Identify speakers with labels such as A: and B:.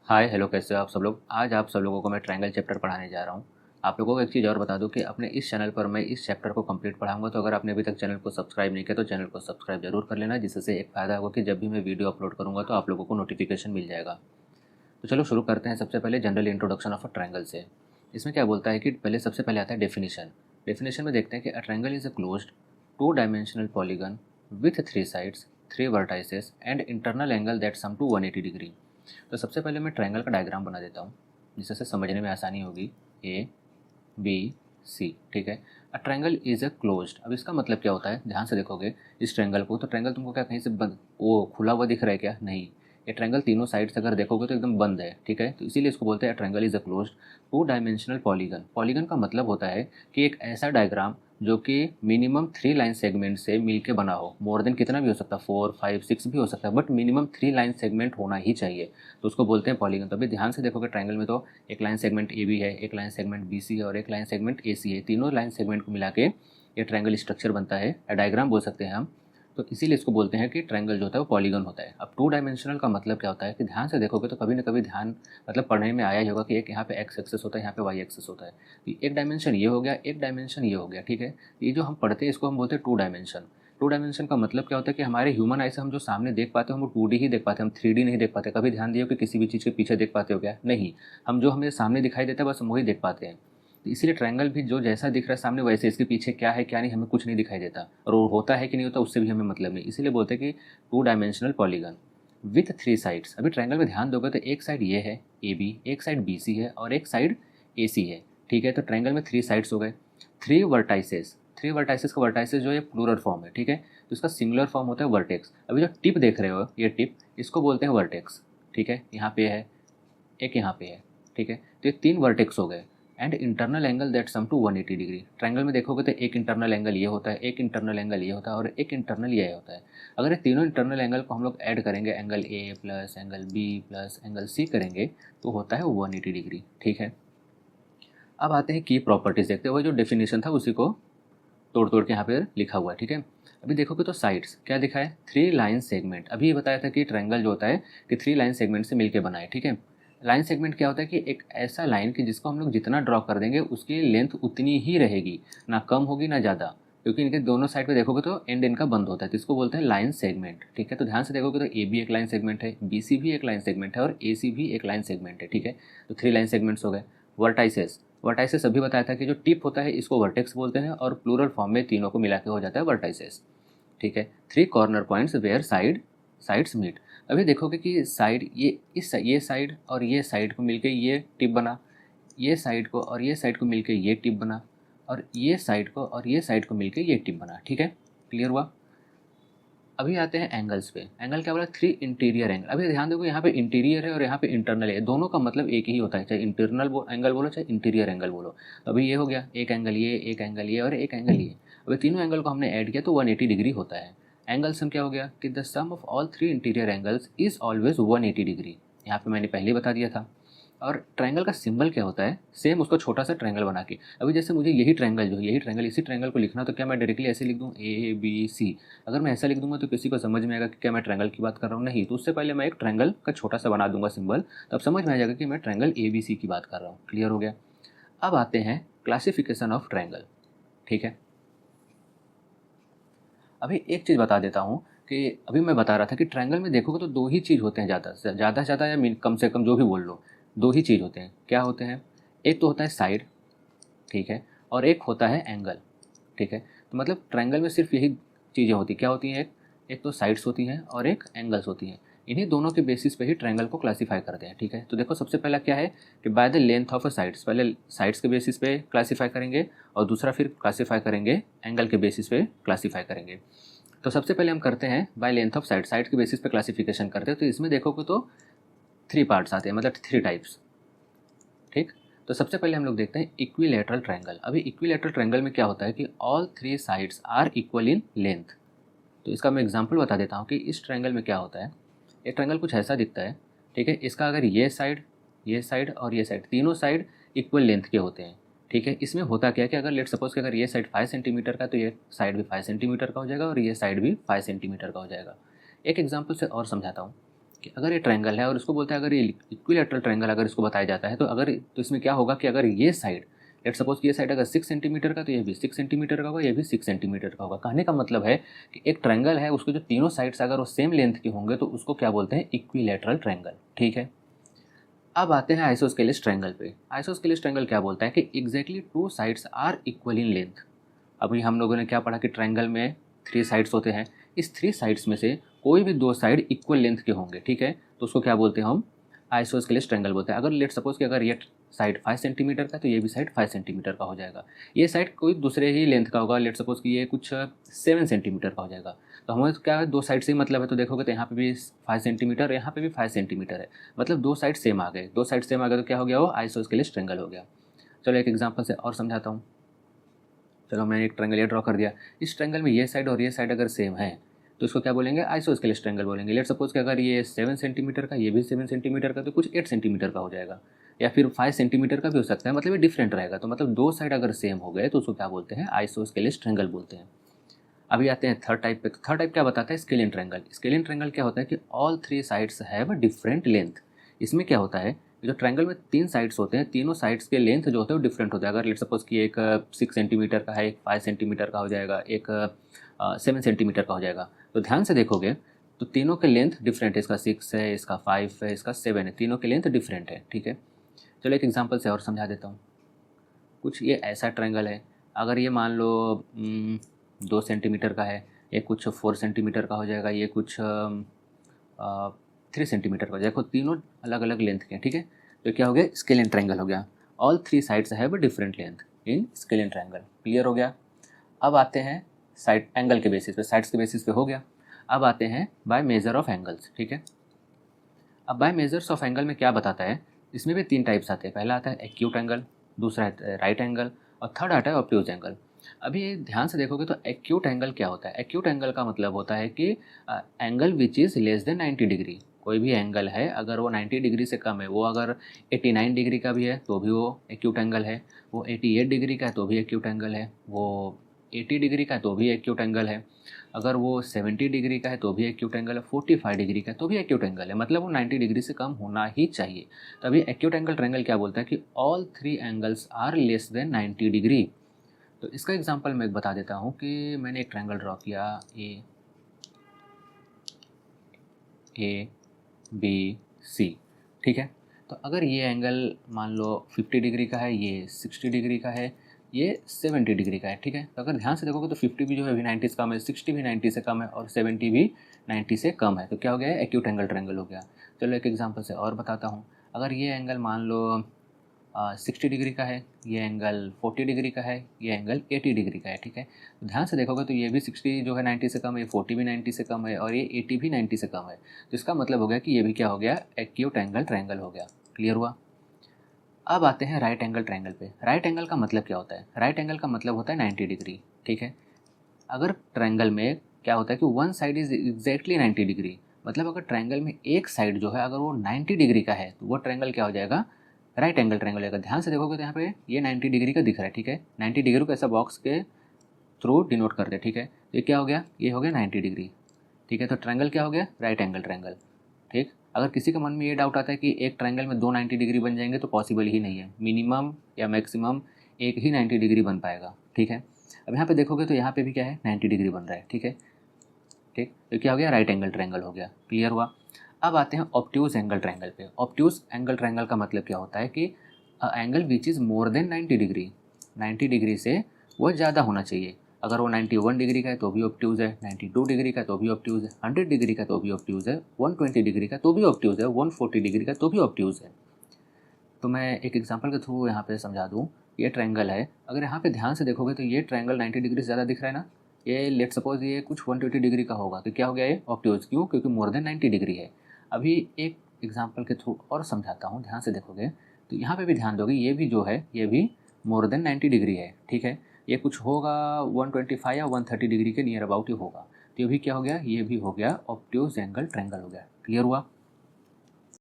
A: Hi hello, कैसे हो आप सब लोग। आज आप सब लोगों को मैं ट्रायंगल चैप्टर पढ़ाने जा रहा हूँ। आप लोगों को एक चीज़ और बता दूं कि अपने इस चैनल पर मैं इस चैप्टर को कंप्लीट पढ़ाऊंगा। तो अगर आपने अभी तक चैनल को सब्सक्राइब नहीं किया तो चैनल को सब्सक्राइब जरूर कर लेना, जिससे एक फ़ायदा होगा कि जब भी मैं वीडियो अपलोड करूँगा तो आप लोगों को नोटिफिकेशन मिल जाएगा। तो चलो शुरू करते हैं। सबसे पहले general introduction of a triangle से। इसमें क्या बोलता है कि सबसे पहले आता है डेफिनेशन। डेफिनेशन में देखते हैं कि a triangle is a closed two dimensional polygon with three sides, three vertices and internal angle that sum to 180 degree. तो सबसे पहले मैं ट्रायंगल का डायग्राम बना देता हूँ जिससे समझने में आसानी होगी। ए बी सी, ठीक है। अ ट्रायंगल इज अ क्लोज्ड। अब इसका मतलब क्या होता है, ध्यान से देखोगे इस ट्रायंगल को तो ट्रायंगल तुमको क्या कहीं से बंद वो खुला हुआ दिख रहा है क्या? नहीं, ये ट्रायंगल तीनों साइड से अगर देखोगे तो एकदम बंद है, ठीक है। तो इसीलिए इसको बोलते हैं triangle is a closed two dimensional polygon. Polygon का मतलब होता है कि एक ऐसा डायग्राम जो कि मिनिमम थ्री लाइन सेगमेंट से मिलके बना हो। मोर देन कितना भी हो सकता है, 4 5 6 भी हो सकता है, but minimum three line segment होना ही चाहिए। तो उसको बोलते हैं पॉलीगन। तो अभी ध्यान से देखोगे ट्रायंगल में तो एक लाइन सेगमेंट ए बी है, एक लाइन सेगमेंट बी सी है और एक लाइन सेगमेंट ए सी है। तीनों लाइन सेगमेंट को मिला के ये ट्रायंगल स्ट्रक्चर बनता है, डायग्राम बोल सकते हैं हम। तो इसीलिए इसको बोलते हैं कि ट्रायंगल जो होता है वो पॉलीगन होता है। अब टू डायमेंशनल का मतलब क्या होता है कि ध्यान से देखोगे तो कभी ना कभी ध्यान मतलब पढ़ने में आया ही होगा कि एक यहाँ पे एक्स एक्सेस होता है, यहाँ पे वाई एक्सेस होता है। एक डायमेंशन ये हो गया, एक डायमेंशन ये हो गया, ठीक है। ये जो हम पढ़ते हैं इसको हम बोलते हैं टू डायमेंशन। टू डायमेंशन का मतलब क्या होता है कि हमारे ह्यूमन आई से हम जो सामने देख पाते हैं हम वो 2D ही देख पाते हैं, हम 3D नहीं देख पाते। कभी ध्यान दिए कि किसी भी चीज़ के पीछे देख पाते हो क्या? नहीं, हम जो हमें सामने दिखाई देता है बस हम वही देख पाते हैं। तो इसीलिए ट्रायंगल भी जो जैसा दिख रहा है सामने वैसे इसके पीछे क्या है क्या नहीं हमें कुछ नहीं दिखाई देता, और वो होता है कि नहीं होता उससे भी हमें मतलब नहीं। इसीलिए बोलते हैं कि to dimensional polygon with three sides. अभी ट्रायंगल में ध्यान दोगे तो एक साइड ये है ए बी, एक साइड बी सी है और एक साइड ए सी है, ठीक है। तो ट्रायंगल में थ्री साइड्स हो गए, थ्री वर्टाइसेस। थ्री वर्टाइसेस का वर्टाइसेस जो है प्लूरल फॉर्म है, ठीक है। तो इसका सिंगुलर फॉर्म होता है वर्टेक्स। अभी जो टिप देख रहे हो ये टिप, इसको बोलते हैं वर्टेक्स, ठीक है। यहाँ पे है, एक यहाँ पे है, ठीक है। तो ये तीन वर्टेक्स हो गए। And internal angle that sum to 180 degree. Triangle में देखोगे तो एक इंटरनल एंगल ये होता है, एक इंटरनल एंगल ये होता है और एक इंटरनल ये होता है। अगर ये तीनों इंटरनल एंगल को हम लोग ऐड करेंगे, angle A plus angle B plus angle C करेंगे तो होता है 180 डिग्री, ठीक है। अब आते हैं की प्रॉपर्टीज देखते हुए, जो डेफिनेशन था उसी को तोड़ तोड़ के यहाँ पे लिखा हुआ है, ठीक है। अभी देखोगे तो साइड्स क्या लिखा है, थ्री लाइन सेगमेंट। अभी ये बताया था कि ट्रायंगल जो होता है कि थ्री लाइन सेगमेंट से मिलके बना है, ठीक है। लाइन सेगमेंट क्या होता है कि एक ऐसा लाइन कि जिसको हम लोग जितना ड्रॉ कर देंगे उसकी लेंथ उतनी ही रहेगी, ना कम होगी ना ज़्यादा, क्योंकि इनके दोनों साइड पे देखोगे तो एंड इनका बंद होता है। तो इसको बोलते हैं लाइन सेगमेंट, ठीक है। तो ध्यान से देखोगे तो ए बी एक लाइन सेगमेंट है, बी सी भी एक लाइन सेगमेंट है और ए सी भी एक लाइन सेगमेंट है, ठीक है। तो थ्री लाइन सेगमेंट्स हो गए। वर्टाइसेस, वर्टाइसेस अभी बताया था कि जो टिप होता है इसको वर्टेक्स बोलते हैं और प्लूरल फॉर्म में तीनों को मिला के हो जाता है वर्टाइसेस, ठीक है। Three corner points where sides meet. अभी देखोगे कि साइड ये साइड और ये साइड को मिलके ये टिप बना, ये साइड को और ये साइड को मिलके ये टिप बना, और ये साइड को और ये साइड को मिलके ये टिप बना, ठीक है। क्लियर हुआ। अभी आते हैं एंगल्स पे। एंगल क्या बोला, थ्री इंटीरियर एंगल। अभी ध्यान देखो यहाँ पे इंटीरियर है और यहाँ पे इंटरनल है, दोनों का मतलब एक ही होता है, चाहे इंटरनल एंगल बोलो चाहे इंटीरियर एंगल बोलो। अभी ये हो गया एक एंगल ये, एक एंगल ये और एक एंगल ये। अभी तीनों एंगल को हमने ऐड किया तो 180 डिग्री होता है। एंगल सम क्या हो गया कि the sum of all three interior angles is always 180 degree. यहाँ पे मैंने पहले ही बता दिया था। और ट्रायंगल का सिंबल क्या होता है, सेम उसको छोटा सा ट्रायंगल बना के। अभी जैसे मुझे यही ट्रायंगल जो है, यही ट्रायंगल इसी ट्रायंगल को लिखना, तो क्या मैं डायरेक्टली ऐसे लिख दूँ ए बी सी? अगर मैं ऐसा लिख दूंगा तो किसी को समझ में आएगा कि क्या मैं ट्रायंगल की बात कर रहा हूँ? नहीं। तो उससे पहले मैं एक ट्रायंगल का छोटा सा बना दूंगा सिंबल, तब समझ में आ जाएगा कि मैं ट्रायंगल ए बी सी की बात कर रहा हूँ। क्लियर हो गया। अब आते हैं क्लासिफिकेशन ऑफ ट्रायंगल, ठीक है। अभी एक चीज़ बता देता हूँ कि अभी मैं बता रहा था कि ट्रायंगल में देखोगे तो दो ही चीज़ होते हैं, ज़्यादा या कम से कम जो भी बोल लो, दो ही चीज़ होते हैं। क्या होते हैं? एक तो होता है साइड, ठीक है, और एक होता है एंगल, ठीक है। तो मतलब ट्रायंगल में सिर्फ यही चीज़ें होती, क्या होती हैं? एक तो साइड्स होती हैं और एक एंगल्स होती हैं। इन्हीं दोनों के बेसिस पे ही ट्रायंगल को क्लासीफाई करते हैं, ठीक है। तो देखो सबसे पहला क्या है कि by the length of a sides, पहले साइड्स के बेसिस पे क्लासीफाई करेंगे और दूसरा फिर क्लासीफाई करेंगे एंगल के बेसिस पे क्लासीफाई करेंगे। तो सबसे पहले हम करते हैं बाय लेंथ ऑफ साइड के बेसिस पे क्लासिफिकेशन करते हैं। तो इसमें देखोगे तो थ्री पार्ट्स आते हैं, मतलब थ्री टाइप्स, ठीक। तो सबसे पहले हम लोग देखते हैं इक्विलैटरल ट्रायंगल। अभी इक्विलैटरल ट्रायंगल में क्या होता है कि all three sides are equal in length. तो इसका मैं एग्जांपल बता देता हूँ कि इस ट्रायंगल में क्या होता है। ये ट्रायंगल कुछ ऐसा दिखता है, ठीक है। इसका अगर ये साइड और ये साइड, तीनों साइड इक्वल लेंथ के होते हैं, ठीक है। इसमें होता क्या है कि अगर लेट सपोज कि अगर ये साइड 5 सेंटीमीटर का तो ये साइड भी 5 सेंटीमीटर का हो जाएगा और ये साइड भी 5 सेंटीमीटर का हो जाएगा। एक एग्जाम्पल से और समझाता हूँ कि अगर ये ट्रायंगल है और इसको बोलते हैं अगर ये इक्विलैटरल ट्रायंगल अगर इसको बताया जाता है तो इसमें क्या होगा कि अगर ये साइड, लेट सपोज कि ये साइड अगर 6 सेंटीमीटर का तो ये भी 6 सेंटीमीटर का होगा, ये भी 6 सेंटीमीटर का होगा। कहने का मतलब है कि एक ट्रायंगल है, उसके जो तीनों साइड्स अगर वो सेम लेंथ के होंगे तो उसको क्या बोलते हैं, इक्विलैटरल ट्रायंगल। ठीक है, अब आते हैं आइसोस्केलिस ट्रायंगल पे। आइसोस्केलिस ट्रायंगल क्या बोलता है कि exactly 2 sides are equal in length. अभी हम लोगों ने क्या पढ़ा कि ट्रायंगल में 3 साइड्स होते हैं, इस 3 साइड्स में से कोई भी 2 साइड इक्वल लेंथ के होंगे। ठीक है, तो उसको क्या बोलते हैं हम, आइसोस्केलिस ट्रायंगल बोलते हैं। अगर लेट सपोज कि अगर ये साइड 5 सेंटीमीटर का तो ये भी साइड 5 सेंटीमीटर का हो जाएगा, ये साइड कोई दूसरे ही लेंथ का होगा, लेट सपोज कि ये कुछ 7 सेंटीमीटर का हो जाएगा। तो हमें क्या है, 2 साइड से ही मतलब है, तो देखोगे तो यहाँ पे भी 5 सेंटीमीटर, यहाँ पे भी 5 सेंटीमीटर है, मतलब 2 साइड सेम आ गए। 2 साइड सेम आ गए तो क्या हो गया, वो आइसोस्केलिस ट्रायंगल हो गया। चलो एक एग्जाम्पल से और समझाता हूँ। चलो मैंने एक ट्रायंगल ये ड्रॉ कर दिया, इस ट्रायंगल में ये साइड और ये साइड अगर सेम है तो इसको क्या बोलेंगे, आइसोस्केलिस ट्रायंगल बोलेंगे। लेट सपोज कि अगर ये 7 सेंटीमीटर का, ये भी 7 सेंटीमीटर का, तो कुछ 8 सेंटीमीटर का हो जाएगा, या फिर 5 सेंटीमीटर का भी हो सकता है, मतलब ये डिफरेंट रहेगा। तो मतलब 2 साइड अगर सेम हो गए तो उसको क्या बोलते हैं, आइसोस्केलिस ट्रायंगल बोलते हैं। अभी आते हैं थर्ड टाइप पे। थर्ड टाइप क्या बताता है, स्केलियन ट्रायंगल। स्केलियन ट्रायंगल क्या होता है कि all 3 sides have a different length. इसमें क्या होता है, जो ट्रायंगल में 3 साइड्स होते हैं, तीनों साइड्स के लेंथ जो होते हैं वो डिफरेंट होता है। अगर लेट सपोज कि एक 6 सेंटीमीटर का है, एक 5 सेंटीमीटर का हो जाएगा, एक 7 सेंटीमीटर का हो जाएगा। तो ध्यान से देखोगे तो तीनों के लेंथ डिफरेंट है, इसका 6 है, इसका 5 है, इसका 7 है, तीनों के लेंथ डिफरेंट है। ठीक है, चलो एक एग्जाम्पल से और समझा देता हूँ। कुछ ये ऐसा ट्रायंगल है, अगर ये मान लो 2 सेंटीमीटर का है, ये कुछ 4 सेंटीमीटर का हो जाएगा, ये कुछ 3 सेंटीमीटर का हो जाएगा। देखो तीनों अलग अलग लेंथ के हैं। ठीक है, तो क्या हो गया, स्केलियन ट्रायंगल हो गया। All 3 sides have different length in scalene triangle. Clear हो गया। अब आते हैं साइड एंगल के बेसिस पे, साइड्स के बेसिस पे हो गया। अब आते हैं बाय मेजर ऑफ एंगल्स। ठीक है, अब बाय मेजर्स ऑफ एंगल में क्या बताता है, इसमें भी 3 टाइप्स आते हैं। पहला आता है एक्यूट एंगल, दूसरा है राइट एंगल, और थर्ड आता है ऑब्ट्यूज एंगल। अभी ध्यान से देखोगे तो एक्यूट एंगल क्या होता है। एक्यूट एंगल का मतलब होता है कि angle which is less than 90 degree. कोई भी एंगल है अगर वो 90 डिग्री से कम है, वो अगर 89 डिग्री का भी है तो भी वो एक्यूट एंगल है, वो 88 डिग्री का है तो भी एक्यूट एंगल है, वो 80 डिग्री का है तो भी एक्यूट एंगल है, अगर वो 70 डिग्री का है तो भी एक्यूट एंगल है, 45 डिग्री का है तो भी एक्यूट एंगल है, मतलब वो 90 डिग्री से कम होना ही चाहिए। तभी एक्यूट एंगल ट्रायंगल क्या बोलता है कि all 3 angles are less than 90 degree. तो इसका एग्जांपल मैं बता देता हूँ कि मैंने एक ट्रायंगल ड्रॉ किया ए बी सी। ठीक है, तो अगर ये एंगल मान लो 50 डिग्री का है, ये 60 डिग्री का है, ये 70 डिग्री का है। ठीक है, तो अगर ध्यान से देखोगे तो 50 भी जो है 90 से कम है, 60 भी 90 से कम है, और 70 भी 90 से कम है। तो क्या हो गया है, एक्यूट एंगल ट्रायंगल हो गया। चलो एक एग्जांपल से और बताता हूँ। अगर ये एंगल मान लो 60 डिग्री का है, ये एंगल 40 डिग्री का है, ये एंगल 80 डिग्री का है। ठीक है, तो ध्यान से देखोगे तो ये भी 60 जो है 90 से कम है, 40 भी 90 से कम है, और ये 80 भी 90 से कम है। तो इसका मतलब हो गया कि ये भी क्या हो गया, एक्यूट एंगल ट्रायंगल हो गया। क्लियर हुआ। अब आते हैं राइट एंगल ट्रायंगल पे। राइट एंगल का मतलब क्या होता है, राइट एंगल का मतलब होता है 90 डिग्री। ठीक है, अगर ट्रायंगल में क्या होता है कि one side is exactly 90 degree, मतलब अगर ट्रायंगल में एक साइड जो है अगर वो 90 डिग्री का है तो वो ट्रायंगल क्या हो जाएगा, राइट एंगल ट्रायंगल होगा। ध्यान से देखोगे तो यहाँ पे ये 90 डिग्री का दिख रहा है। ठीक है, 90 डिग्री को ऐसा बॉक्स के थ्रू डिनोट करते हैं। ठीक है, तो ये क्या हो गया, ये हो गया 90 डिग्री। ठीक है, तो ट्रायंगल क्या हो गया, राइट एंगल ट्रायंगल। ठीक, अगर किसी के मन में ये डाउट आता है कि एक ट्रायंगल में 2 90 डिग्री बन जाएंगे, तो पॉसिबल ही नहीं है, मिनिमम या मैक्सिमम एक ही 90 डिग्री बन पाएगा। ठीक है, अब यहाँ पे देखोगे तो यहाँ पे भी क्या है, 90 डिग्री बन रहा है। ठीक है, ठीक, तो क्या हो गया, राइट एंगल ट्रायंगल हो गया। क्लियर हुआ। अब आते हैं ऑब्ट्यूज एंगल ट्रायंगल पे। ऑब्ट्यूज एंगल ट्रायंगल का मतलब क्या होता है कि angle which is more than 90 degree, 90 degree से वो ज़्यादा होना चाहिए। अगर वो 91 डिग्री का है तो भी ऑब्ट्यूज है, 92 डिग्री का तो भी ऑब्ट्यूज है, 100 डिग्री का तो भी ऑब्ट्यूज है, 120 डिग्री का तो भी ऑब्ट्यूज है, 140 डिग्री का तो भी ऑब्ट्यूज है। तो मैं एक एग्जांपल के थ्रू यहाँ पे समझा दूँ। ये ट्रायंगल है, अगर यहाँ पे ध्यान से देखोगे तो ये ट्रायंगल 90 डिग्री से ज़्यादा दिख रहा है ना, ये लेट सपोज ये कुछ 120 डिग्री का होगा, तो क्या हो गया, ये ऑब्ट्यूज। क्यों, क्योंकि मोर देन 90 डिग्री है। अभी एक एग्जाम्पल के थ्रू और समझाता हूँ, ध्यान से देखोगे तो यहाँ पे भी ध्यान दोगे, ये भी जो है ये भी मोर देन 90 डिग्री है। ठीक है, ये कुछ होगा 125 या 130 डिग्री के नियर अबाउट ही होगा। तो ये भी क्या हो गया, ये भी हो गया ऑब्ट्यूज एंगल ट्रायंगल हो गया। क्लियर हुआ।